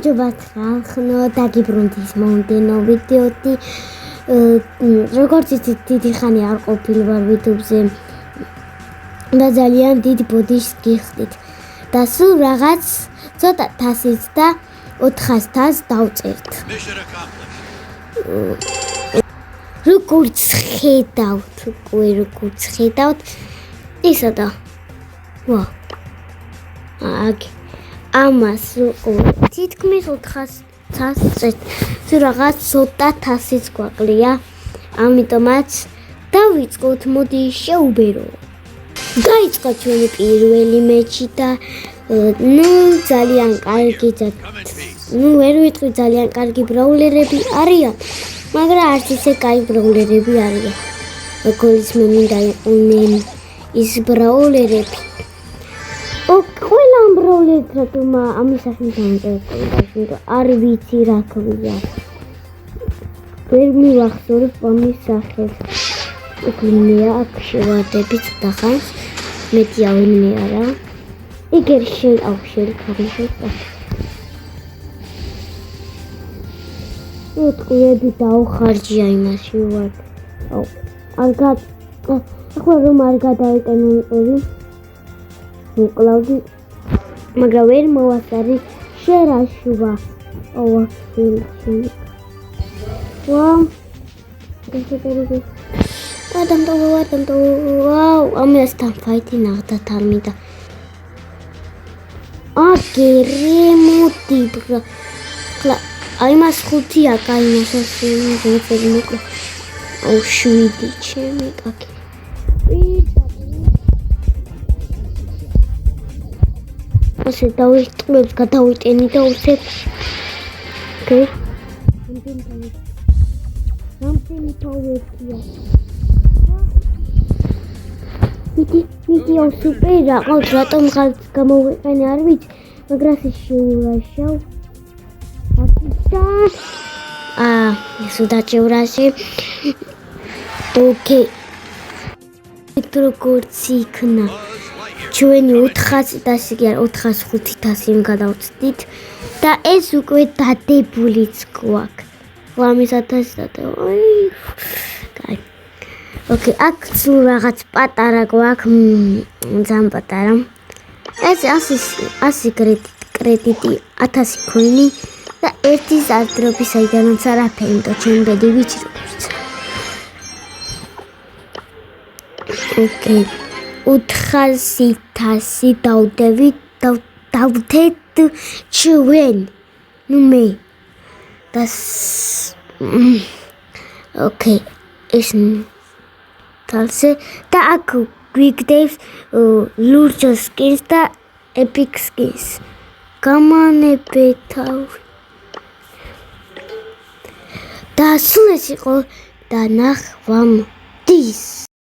გამარჯობათ ხალხო, დაგიბრუნდით მომდენო ვიდეოთი. როგორც იცით, დიდი ხანი არ ყოფილი ვარ YouTube-ზე და ძალიან დიდ ბოდიშს გიხდით. და სულ რაღაც ცოტა თასიც და 400 თასს დავწერთ. როგორც ხედავთ, ისა და ვა. ამას თითქმის 400 თასს წერთ. სულ რაღაც ცოტა თასიც გვაკლია. ამიტომაც დავიწყოთ, მოდი შეუბერო. დაიწყო ჩვენი პირველი მეჩი და ძალიან კარგი ვერ ვიტყვი ძალიან კარგი ბრაულერები არიან, მაგრამ არც ისე კაი ბრაულერები არიან. როგორც მე მინდა იყვნენ ის ბრაულერები. ყველა ბრაულერს რატომა ამის სახით დამწერდა, არ ვიცი რა ქვია. ვერ მივახსოვებ ამის სახელს. ვინმეა აქ შევადებით დახანს მეტი ავინმე არა იგერ შევავშელ ქარიშოთა უთყვიები დაუხარჯია იმაში ვარ ახლა რომ არ გადავიტანო მიყური უკლავდი მაგრამ ვერ მოვასწარი შერაშვა ოახსილში ვა ვაუ, ამასთან ფაითი ნახდათ არ მინდა. აგერე მოდი ბრა. აი მას 5-ია, კაი მასასწრებელი მოკლე. აუ 7 ჩემი კაკი. ასე დავიწყებს გადავიტენი და უსეთ. ოკეი. რამდენი თავებია. მიდი სუპერ რაყავს რატომ გამოვიყენე არ ვიცი მაგრამ ეს შეურაშავ ეს დაჭევრაში ოკეი როგორც იქნა ჩვენი 400 თასი კი არა 405 თასი გადავწდით და ეს უკვე დადებულიც გვაქვს 5000 და კაი ოკეი, აქ სულ რაღაც პატარა გვაქვს, ძალიან პატარა. ეს 100 კრედიტი, 1000 ქოინი და 1 ზარდრობი საიდანაც არაფერი, და ჩემ ბედი ვიჭრობს. ოკეი, 400 თასი დავდეთ ჩვენ. ნუ მე. ოკეი, ეს თალსე და აქ გვიგდებს ლურჯო სკინს და ეპიკ სკინს. გამანებეთავი. და სულ ეს იყო და ნახვამდის.